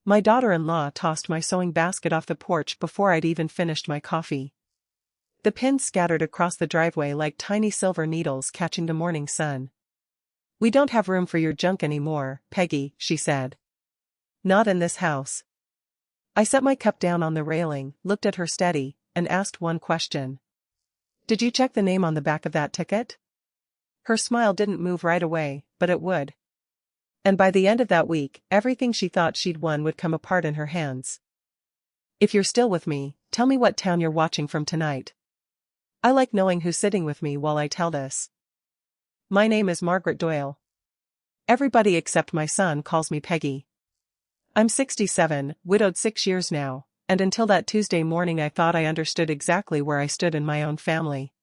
My daughter-in-law tossed my sewing basket off the porch before I'd even finished my coffee. The pins scattered across the driveway like tiny silver needles catching the morning sun. "We don't have room for your junk anymore, Peggy," she said. "Not in this house." I set my cup down on the railing, looked at her steady, and asked one question. "Did you check the name on the back of that ticket?" Her smile didn't move right away, but it would. And by the end of that week, everything she thought she'd won would come apart in her hands. "If you're still with me, tell me what town you're watching from tonight. I like knowing who's sitting with me while I tell this." "My name is Margaret Doyle. Everybody except my son calls me Peggy. I'm 67, widowed 6 years now, and until that Tuesday morning I thought I understood exactly where I stood in my own family.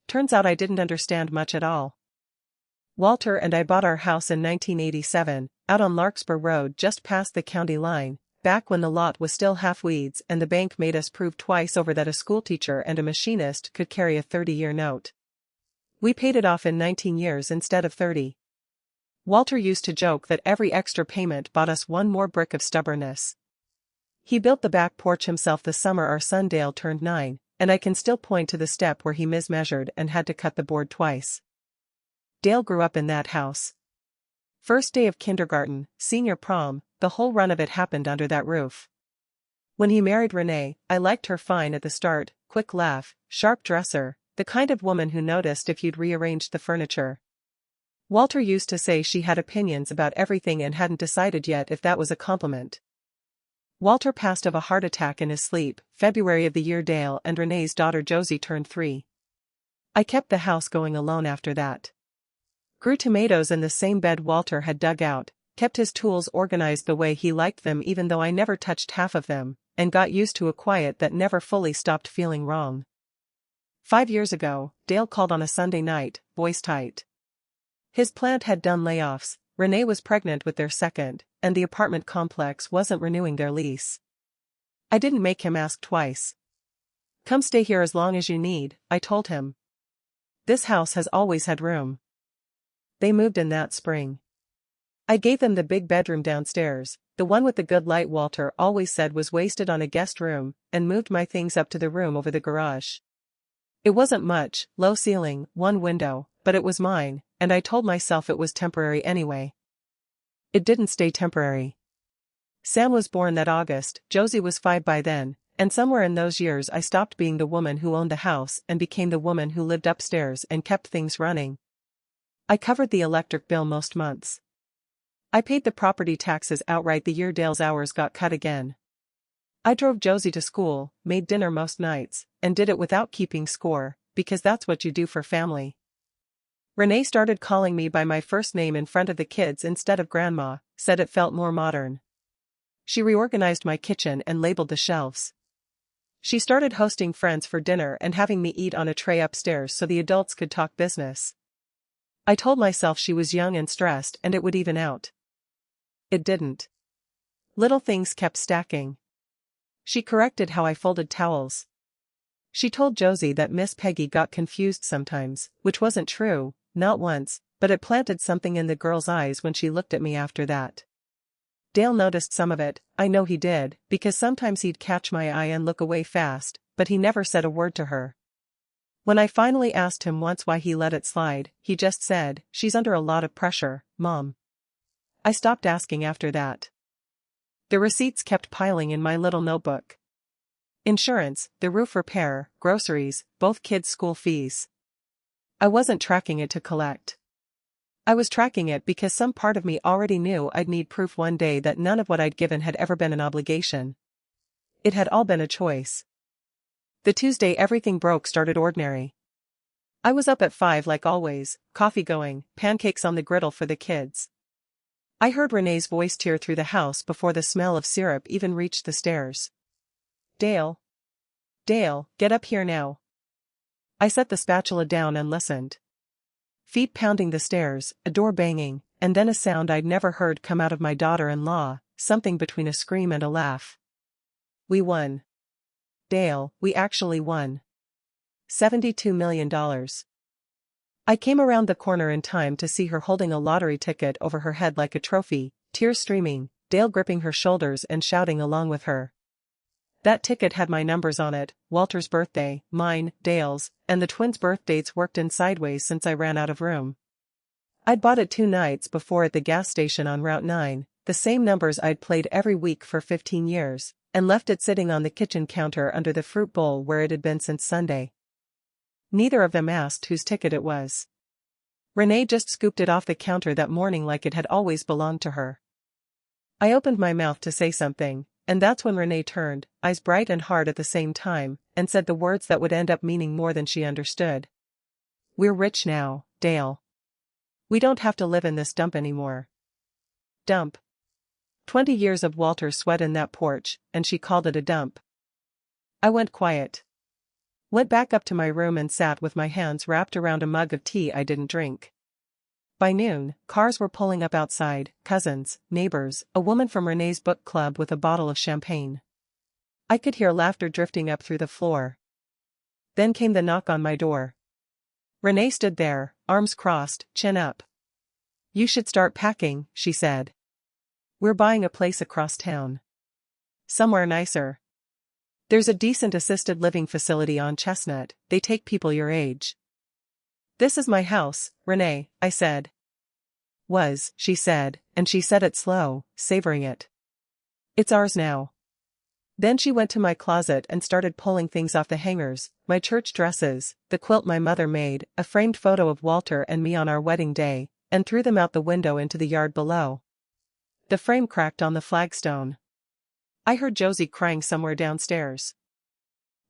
Turns out I didn't understand much at all. Walter and I bought our house in 1987, out on Larkspur Road just past the county line, back when the lot was still half weeds and the bank made us prove twice over that a schoolteacher and a machinist could carry a 30-year note. We paid it off in 19 years instead of 30. Walter used to joke that every extra payment bought us one more brick of stubbornness. He built the back porch himself the summer our son Dale turned 9, and I can still point to the step where he mismeasured and had to cut the board twice. Dale grew up in that house. First day of kindergarten, senior prom, the whole run of it happened under that roof. When he married Renee, I liked her fine at the start, quick laugh, sharp dresser, the kind of woman who noticed if you'd rearranged the furniture. Walter used to say she had opinions about everything and hadn't decided yet if that was a compliment. Walter passed of a heart attack in his sleep, February of the year Dale and Renee's daughter Josie turned 3. I kept the house going alone after that. Grew tomatoes in the same bed Walter had dug out, kept his tools organized the way he liked them even though I never touched half of them, and got used to a quiet that never fully stopped feeling wrong. 5 years ago, Dale called on a Sunday night, voice tight. His plant had done layoffs, Renee was pregnant with their second, and the apartment complex wasn't renewing their lease. I didn't make him ask twice. "Come stay here as long as you need," I told him. "This house has always had room." They moved in that spring. I gave them the big bedroom downstairs, the one with the good light Walter always said was wasted on a guest room, and moved my things up to the room over the garage. It wasn't much, low ceiling, one window, but it was mine, and I told myself it was temporary anyway. It didn't stay temporary. Sam was born that August, Josie was 5 by then, and somewhere in those years I stopped being the woman who owned the house and became the woman who lived upstairs and kept things running. I covered the electric bill most months. I paid the property taxes outright the year Dale's hours got cut again. I drove Josie to school, made dinner most nights, and did it without keeping score, because that's what you do for family. Renee started calling me by my first name in front of the kids instead of Grandma, said it felt more modern. She reorganized my kitchen and labeled the shelves. She started hosting friends for dinner and having me eat on a tray upstairs so the adults could talk business. I told myself she was young and stressed and it would even out. It didn't. Little things kept stacking. She corrected how I folded towels. She told Josie that Miss Peggy got confused sometimes, which wasn't true, not once, but it planted something in the girl's eyes when she looked at me after that. Dale noticed some of it, I know he did, because sometimes he'd catch my eye and look away fast, but he never said a word to her. When I finally asked him once why he let it slide, he just said, "She's under a lot of pressure, Mom." I stopped asking after that. The receipts kept piling in my little notebook. Insurance, the roof repair, groceries, both kids' school fees. I wasn't tracking it to collect. I was tracking it because some part of me already knew I'd need proof one day that none of what I'd given had ever been an obligation. It had all been a choice. The Tuesday everything broke started ordinary. I was up at 5 like always, coffee going, pancakes on the griddle for the kids. I heard Renee's voice tear through the house before the smell of syrup even reached the stairs. "Dale. Dale, get up here now." I set the spatula down and listened. Feet pounding the stairs, a door banging, and then a sound I'd never heard come out of my daughter-in-law, something between a scream and a laugh. "We won. Dale, we actually won. $72 million. I came around the corner in time to see her holding a lottery ticket over her head like a trophy, tears streaming, Dale gripping her shoulders and shouting along with her. That ticket had my numbers on it, Walter's birthday, mine, Dale's, and the twins' birth dates worked in sideways since I ran out of room. I'd bought it 2 nights before at the gas station on Route 9, the same numbers I'd played every week for 15 years, and left it sitting on the kitchen counter under the fruit bowl where it had been since Sunday. Neither of them asked whose ticket it was. Renee just scooped it off the counter that morning like it had always belonged to her. I opened my mouth to say something, and that's when Renee turned, eyes bright and hard at the same time, and said the words that would end up meaning more than she understood. "We're rich now, Dale. We don't have to live in this dump anymore." Dump. 20 years of Walter's sweat in that porch, and she called it a dump. I went quiet. Went back up to my room and sat with my hands wrapped around a mug of tea I didn't drink. By noon, cars were pulling up outside, cousins, neighbors, a woman from Renee's book club with a bottle of champagne. I could hear laughter drifting up through the floor. Then came the knock on my door. Renee stood there, arms crossed, chin up. "You should start packing," she said. "We're buying a place across town. Somewhere nicer. There's a decent assisted living facility on Chestnut, they take people your age." "This is my house, Renee," I said. "Was," she said, and she said it slow, savoring it. "It's ours now." Then she went to my closet and started pulling things off the hangers, my church dresses, the quilt my mother made, a framed photo of Walter and me on our wedding day, and threw them out the window into the yard below. The frame cracked on the flagstone. I heard Josie crying somewhere downstairs.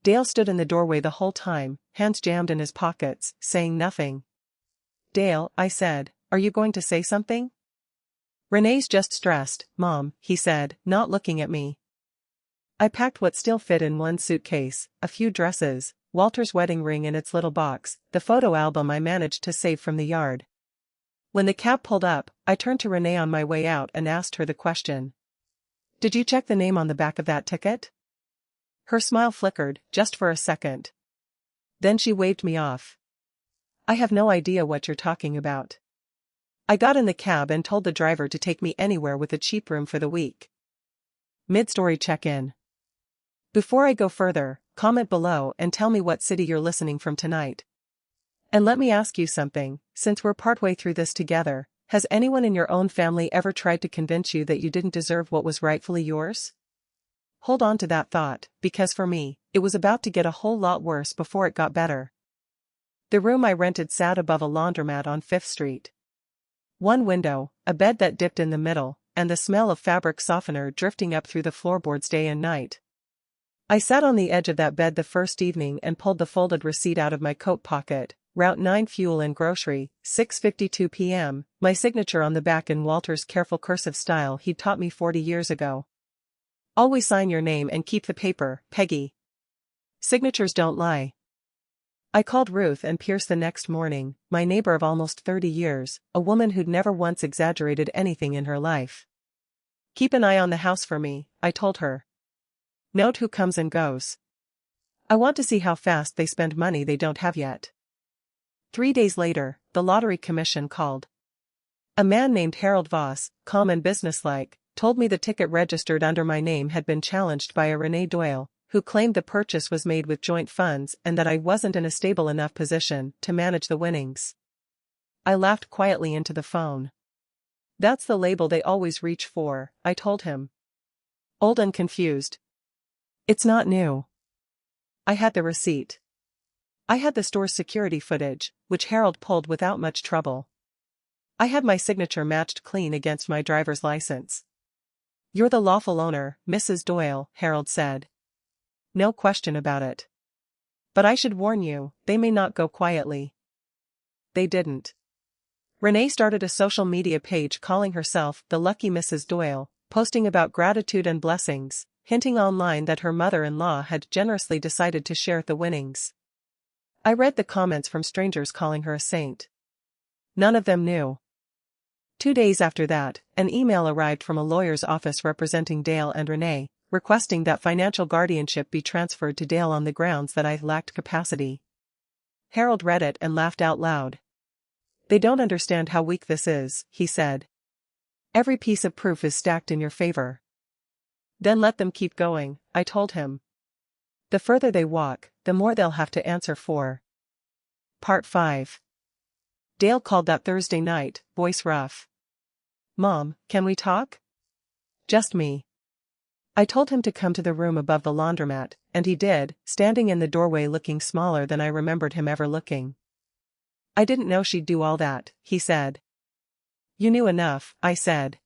Dale stood in the doorway the whole time, hands jammed in his pockets, saying nothing. "Dale," I said, "are you going to say something?" "Renee's just stressed, Mom," he said, not looking at me. I packed what still fit in one suitcase, a few dresses, Walter's wedding ring in its little box, the photo album I managed to save from the yard. When the cab pulled up, I turned to Renee on my way out and asked her the question. "Did you check the name on the back of that ticket?" Her smile flickered, just for a second. Then she waved me off. "I have no idea what you're talking about." I got in the cab and told the driver to take me anywhere with a cheap room for the week. Mid-story check-in. Before I go further, comment below and tell me what city you're listening from tonight. And let me ask you something, since we're partway through this together, has anyone in your own family ever tried to convince you that you didn't deserve what was rightfully yours? Hold on to that thought, because for me, it was about to get a whole lot worse before it got better. The room I rented sat above a laundromat on 5th Street. One window, a bed that dipped in the middle, and the smell of fabric softener drifting up through the floorboards day and night. I sat on the edge of that bed the first evening and pulled the folded receipt out of my coat pocket, Route 9 fuel and grocery, 6:52 p.m., my signature on the back in Walter's careful cursive style he'd taught me 40 years ago. "Always sign your name and keep the paper, Peggy. Signatures don't lie." I called Ruth and Pierce the next morning, my neighbor of almost 30 years, a woman who'd never once exaggerated anything in her life. "Keep an eye on the house for me," I told her. "Note who comes and goes. I want to see how fast they spend money they don't have yet." 3 days later, the lottery commission called. A man named Harold Voss, calm and businesslike, told me the ticket registered under my name had been challenged by a Renee Doyle, who claimed the purchase was made with joint funds and that I wasn't in a stable enough position to manage the winnings. I laughed quietly into the phone. "That's the label they always reach for," I told him. Old and confused. "It's not new." I had the receipt. I had the store's security footage, which Harold pulled without much trouble. I had my signature matched clean against my driver's license. "You're the lawful owner, Mrs. Doyle," Harold said. "No question about it. But I should warn you, they may not go quietly." They didn't. Renee started a social media page calling herself the Lucky Mrs. Doyle, posting about gratitude and blessings, hinting online that her mother-in-law had generously decided to share the winnings. I read the comments from strangers calling her a saint. None of them knew. 2 days after that, an email arrived from a lawyer's office representing Dale and Renee, requesting that financial guardianship be transferred to Dale on the grounds that I lacked capacity. Harold read it and laughed out loud. "They don't understand how weak this is," he said. Every piece of proof is stacked in your favor. Then let them keep going, I told him. The further they walk, the more they'll have to answer for. Part 5. Dale called that Thursday night, voice rough. Mom, can we talk? Just me. I told him to come to the room above the laundromat, and he did, standing in the doorway looking smaller than I remembered him ever looking. I didn't know she'd do all that, he said. You knew enough, I said.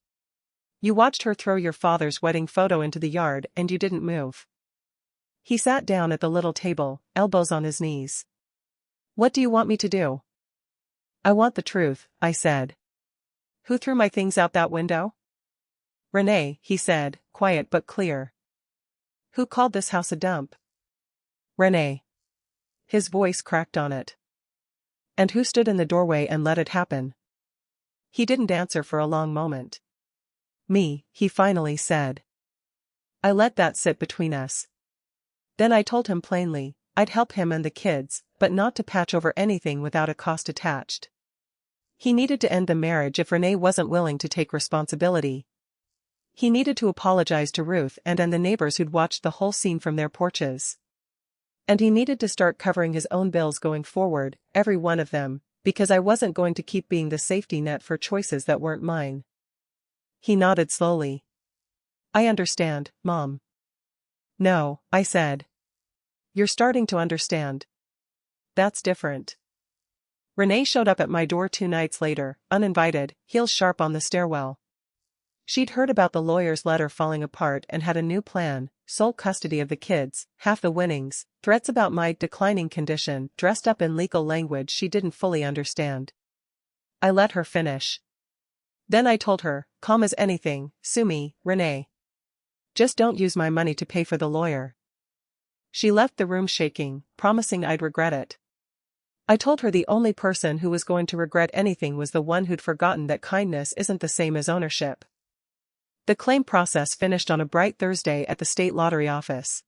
You watched her throw your father's wedding photo into the yard and you didn't move. He sat down at the little table, elbows on his knees. What do you want me to do? I want the truth, I said. Who threw my things out that window? Renee, he said, quiet but clear. Who called this house a dump? Renee. His voice cracked on it. And who stood in the doorway and let it happen? He didn't answer for a long moment. Me, he finally said. I let that sit between us. Then I told him plainly, I'd help him and the kids, but not to patch over anything without a cost attached. He needed to end the marriage if Renee wasn't willing to take responsibility. He needed to apologize to Ruth and the neighbors who'd watched the whole scene from their porches. And he needed to start covering his own bills going forward, every one of them, because I wasn't going to keep being the safety net for choices that weren't mine. He nodded slowly. I understand, Mom. No, I said. You're starting to understand. That's different. Renee showed up at my door 2 nights later, uninvited, heels sharp on the stairwell. She'd heard about the lawyer's letter falling apart and had a new plan: sole custody of the kids, half the winnings, threats about my declining condition, dressed up in legal language she didn't fully understand. I let her finish. Then I told her, calm as anything, sue me, Renee. Just don't use my money to pay for the lawyer. She left the room shaking, promising I'd regret it. I told her the only person who was going to regret anything was the one who'd forgotten that kindness isn't the same as ownership. The claim process finished on a bright Thursday at the state lottery office.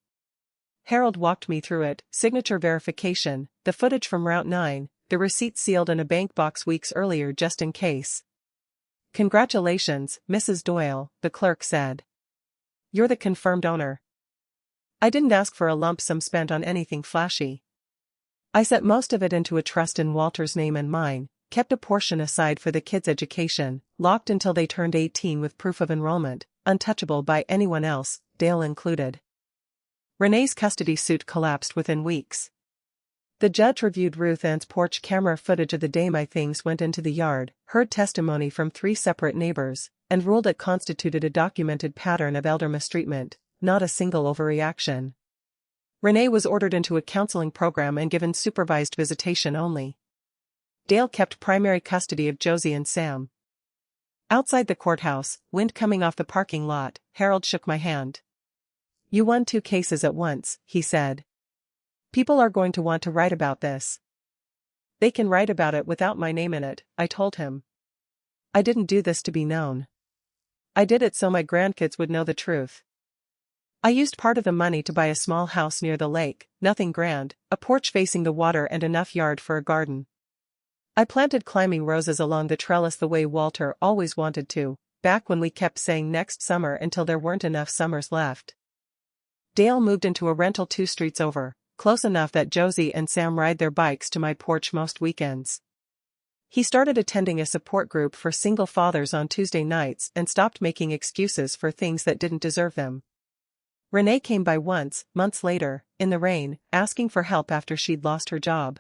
Harold walked me through it: signature verification, the footage from Route 9, the receipt sealed in a bank box weeks earlier just in case. Congratulations, Mrs. Doyle, the clerk said. You're the confirmed owner. I didn't ask for a lump sum spent on anything flashy. I set most of it into a trust in Walter's name and mine, kept a portion aside for the kids' education, locked until they turned 18 with proof of enrollment, untouchable by anyone else, Dale included. Renee's custody suit collapsed within weeks. The judge reviewed Ruth Ann's porch camera footage of the day my things went into the yard, heard testimony from 3 separate neighbors, and ruled it constituted a documented pattern of elder mistreatment, not a single overreaction. Renee was ordered into a counseling program and given supervised visitation only. Dale kept primary custody of Josie and Sam. Outside the courthouse, wind coming off the parking lot, Harold shook my hand. You won 2 cases at once, he said. People are going to want to write about this. They can write about it without my name in it, I told him. I didn't do this to be known. I did it so my grandkids would know the truth. I used part of the money to buy a small house near the lake, nothing grand, a porch facing the water and enough yard for a garden. I planted climbing roses along the trellis the way Walter always wanted to, back when we kept saying next summer until there weren't enough summers left. Dale moved into a rental 2 streets over, close enough that Josie and Sam ride their bikes to my porch most weekends. He started attending a support group for single fathers on Tuesday nights and stopped making excuses for things that didn't deserve them. Renee came by once, months later, in the rain, asking for help after she'd lost her job.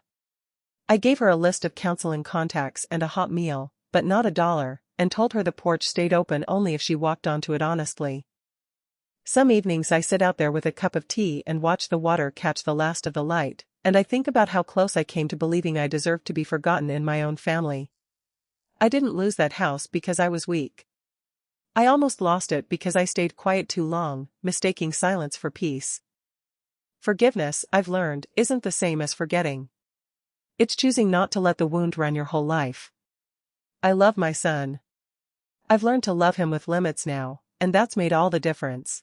I gave her a list of counseling contacts and a hot meal, but not $1, and told her the porch stayed open only if she walked onto it honestly. Some evenings I sit out there with a cup of tea and watch the water catch the last of the light, and I think about how close I came to believing I deserved to be forgotten in my own family. I didn't lose that house because I was weak. I almost lost it because I stayed quiet too long, mistaking silence for peace. Forgiveness, I've learned, isn't the same as forgetting. It's choosing not to let the wound run your whole life. I love my son. I've learned to love him with limits now, and that's made all the difference.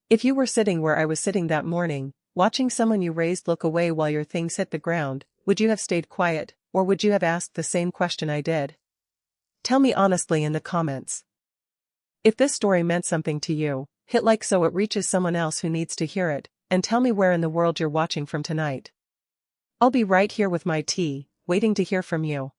If you were sitting where I was sitting that morning, watching someone you raised look away while your things hit the ground, would you have stayed quiet, or would you have asked the same question I did? Tell me honestly in the comments. If this story meant something to you, hit like so it reaches someone else who needs to hear it, and tell me where in the world you're watching from tonight. I'll be right here with my tea, waiting to hear from you.